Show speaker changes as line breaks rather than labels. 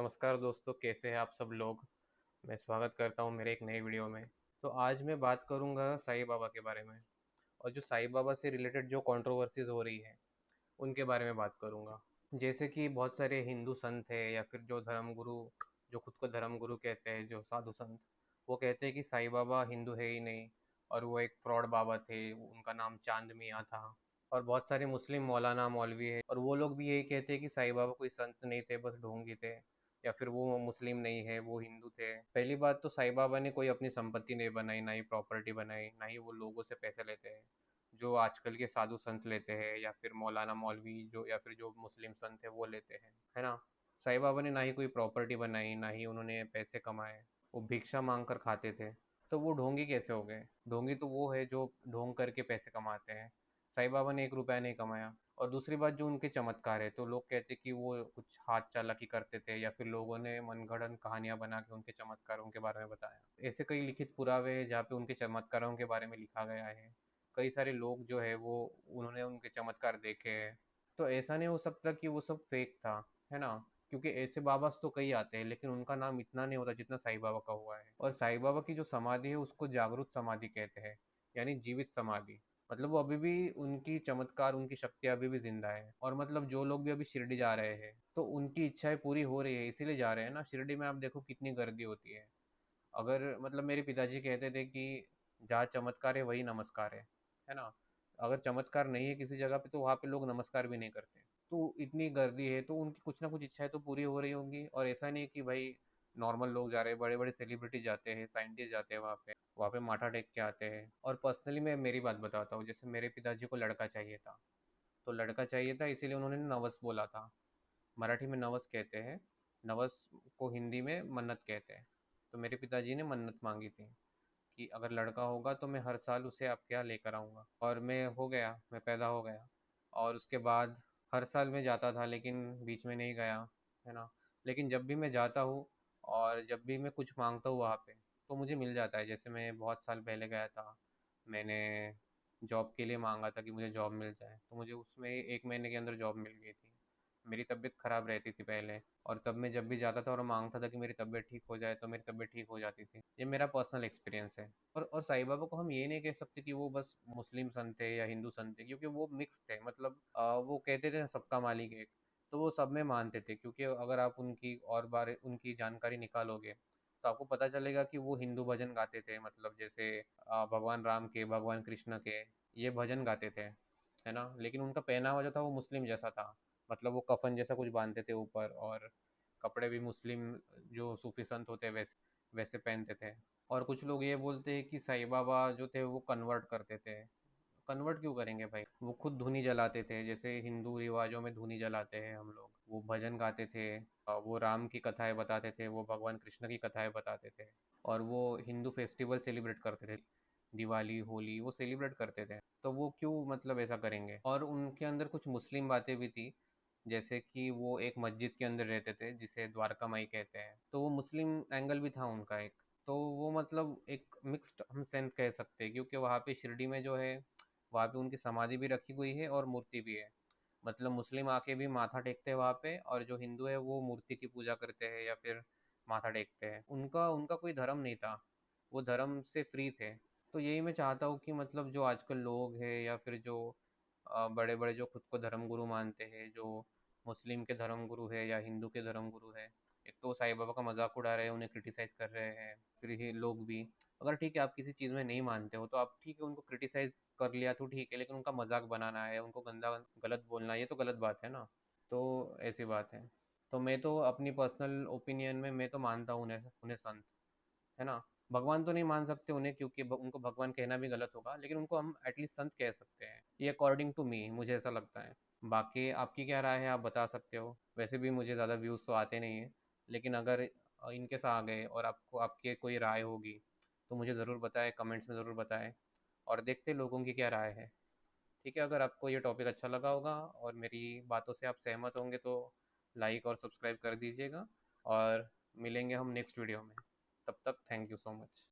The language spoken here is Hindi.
नमस्कार दोस्तों, कैसे हैं आप सब लोग। मैं स्वागत करता हूं मेरे एक नए वीडियो में। तो आज मैं बात करूंगा साईं बाबा के बारे में, और जो साईं बाबा से रिलेटेड जो कंट्रोवर्सीज हो रही है उनके बारे में बात करूंगा। जैसे कि बहुत सारे हिंदू संत है या फिर जो धर्मगुरु, जो खुद को धर्मगुरु कहते हैं, जो साधु संत, वो कहते हैं कि साईं बाबा हिंदू है ही नहीं और वो एक फ्रॉड बाबा थे, उनका नाम चांद मियाँ था। और बहुत सारे मुस्लिम मौलाना मौलवी है और वो लोग भी यही कहते हैं कि साईं बाबा कोई संत नहीं थे, बस ढोंगी थे, या फिर वो मुस्लिम नहीं है, वो हिंदू थे। पहली बात तो साईं बाबा ने कोई अपनी संपत्ति नहीं बनाई, ना ही प्रॉपर्टी बनाई, ना ही वो लोगों से पैसे लेते हैं जो आजकल के साधु संत लेते हैं, या फिर मौलाना मौलवी जो, या फिर जो मुस्लिम संत है वो लेते हैं, है ना। साईं बाबा ने ना ही कोई प्रॉपर्टी बनाई, ना ही उन्होंने पैसे कमाए। वो भिक्षा मांग कर खाते थे। तो वो ढोंगी कैसे हो गए? ढोंगी तो वो है जो ढोंग करके पैसे कमाते हैं। साईं बाबा ने एक रुपया नहीं कमाया। और दूसरी बात, जो उनके चमत्कार है, तो लोग कहते कि वो कुछ हाथ चालाकी करते थे, या फिर लोगों ने मनगढ़ंत कहानियां बना के उनके चमत्कारों के बारे में बताया। ऐसे कई लिखित पुरावे हैं जहाँ पे उनके चमत्कारों के बारे में लिखा गया है। कई सारे लोग जो है वो, उन्होंने उनके चमत्कार देखे हैं। तो ऐसा नहीं हो सकता कि वो सब फेक था, है ना। क्योंकि ऐसे बाबास तो कई आते हैं, लेकिन उनका नाम इतना नहीं होता जितना साईं बाबा का हुआ है। और साईं बाबा की जो समाधि है उसको जागृत समाधि कहते हैं, यानी जीवित समाधि। मतलब वो अभी भी, उनकी चमत्कार, उनकी शक्तियाँ अभी भी जिंदा है। और मतलब जो लोग भी अभी शिरडी जा रहे हैं तो उनकी इच्छाएं पूरी हो रही है, इसीलिए जा रहे हैं ना। शिरडी में आप देखो कितनी गर्दी होती है। अगर मतलब मेरे पिताजी कहते थे कि जहाँ चमत्कार है वही नमस्कार है ना। अगर चमत्कार नहीं है किसी जगह पे तो वहाँ पे लोग नमस्कार भी नहीं करते। तो इतनी गर्दी है तो उनकी कुछ ना कुछ इच्छाएं तो पूरी हो रही होंगी। और ऐसा नहीं कि भाई नॉर्मल लोग जा रहे हैं, बड़े बड़े सेलिब्रिटी जाते हैं, साइंटिस्ट जाते हैं वहाँ पे माथा टेक के आते हैं। और पर्सनली मैं मेरी बात बताता हूँ, जैसे मेरे पिताजी को लड़का चाहिए था, तो लड़का चाहिए था इसीलिए उन्होंने नवस बोला था। मराठी में नवस कहते हैं, नवस को हिंदी में मन्नत कहते हैं। तो मेरे पिताजी ने मन्नत मांगी थी कि अगर लड़का होगा तो मैं हर साल उसे आपके यहाँ लेकर आऊँगा। और मैं हो गया, मैं पैदा हो गया। और उसके बाद हर साल मैं जाता था, लेकिन बीच में नहीं गया, है ना। लेकिन जब भी मैं जाता हूँ और जब भी मैं कुछ मांगता हूँ वहाँ पे, तो मुझे मिल जाता है। जैसे मैं बहुत साल पहले गया था, मैंने जॉब के लिए मांगा था कि मुझे जॉब मिल जाए, तो मुझे उसमें 1 महीने के अंदर जॉब मिल गई थी। मेरी तबीयत ख़राब रहती थी पहले, और तब मैं जब भी जाता था और मांगता था कि मेरी तबीयत ठीक हो जाए, तो मेरी तबीयत ठीक हो जाती थी। ये मेरा पर्सनल एक्सपीरियंस है। और साईं बाबा को हम ये नहीं कह सकते कि वो बस मुस्लिम संत थे या हिंदू संत थे, क्योंकि वो मिक्स थे। मतलब वो कहते थे ना, सबका मालिक एक। तो वो सब में मानते थे, क्योंकि अगर आप उनकी और बार उनकी जानकारी निकालोगे तो आपको पता चलेगा कि वो हिंदू भजन गाते थे। मतलब जैसे भगवान राम के, भगवान कृष्ण के ये भजन गाते थे, है ना। लेकिन उनका पहनावा जो था वो मुस्लिम जैसा था। मतलब वो कफन जैसा कुछ बांधते थे ऊपर, और कपड़े भी मुस्लिम, जो सूफी संत होते हैं वैसे वैसे पहनते थे। और कुछ लोग ये बोलते हैं कि साईं बाबा जो थे वो कन्वर्ट करते थे। कन्वर्ट क्यों करेंगे भाई? वो खुद धुनी जलाते थे, जैसे हिंदू रिवाजों में धुनी जलाते हैं हम लोग। वो भजन गाते थे, वो राम की कथाएं बताते थे, वो भगवान कृष्ण की कथाएं बताते थे। और वो हिंदू फेस्टिवल सेलिब्रेट करते थे, दिवाली होली वो सेलिब्रेट करते थे। तो वो क्यों मतलब ऐसा करेंगे? और उनके अंदर कुछ मुस्लिम बातें भी थी, जैसे कि वो एक मस्जिद के अंदर रहते थे जिसे द्वारका माई कहते हैं, तो वो मुस्लिम एंगल भी था उनका एक। तो वो मतलब एक मिक्स्ड हम सेंस कह सकते हैं, क्योंकि वहाँ पे शिरडी में जो है, वहाँ पे उनकी समाधि भी रखी हुई है और मूर्ति भी है। मतलब मुस्लिम आके भी माथा टेकते हैं वहाँ पे, और जो हिंदू है वो मूर्ति की पूजा करते हैं या फिर माथा टेकते हैं। उनका उनका कोई धर्म नहीं था, वो धर्म से फ्री थे। तो यही मैं चाहता हूँ कि मतलब जो आजकल लोग हैं, या फिर जो बड़े बड़े जो खुद को धर्मगुरु मानते हैं, जो मुस्लिम के धर्मगुरु है या हिंदू के धर्मगुरु है, एक तो साईं बाबा का मजाक उड़ा रहे हैं, उन्हें क्रिटिसाइज कर रहे हैं। फिर ये लोग भी, अगर ठीक है आप किसी चीज़ में नहीं मानते हो तो आप ठीक है उनको क्रिटिसाइज कर लिया तो ठीक है, लेकिन उनका मजाक बनाना है, उनको गंदा गलत बोलना, ये तो गलत बात है ना। तो ऐसी बात है। तो मैं तो अपनी पर्सनल ओपिनियन में मैं तो मानता हूँ उन्हें उन्हें संत, है ना। भगवान तो नहीं मान सकते उन्हें, क्योंकि उनको भगवान कहना भी गलत होगा, लेकिन उनको हम एटलीस्ट संत कह सकते हैं। ये अकॉर्डिंग टू मी, मुझे ऐसा लगता है। बाकी आपकी क्या राय है, आप बता सकते हो। वैसे भी मुझे ज़्यादा व्यूज़ तो आते नहीं हैं, लेकिन अगर इनकेस आ गए और आपको आपकी कोई राय होगी तो मुझे ज़रूर बताएं, कमेंट्स में ज़रूर बताएं। और देखते हैं लोगों की क्या राय है। ठीक है, अगर आपको ये टॉपिक अच्छा लगा होगा और मेरी बातों से आप सहमत होंगे तो लाइक और सब्सक्राइब कर दीजिएगा। और मिलेंगे हम नेक्स्ट वीडियो में। तब तक थैंक यू सो मच।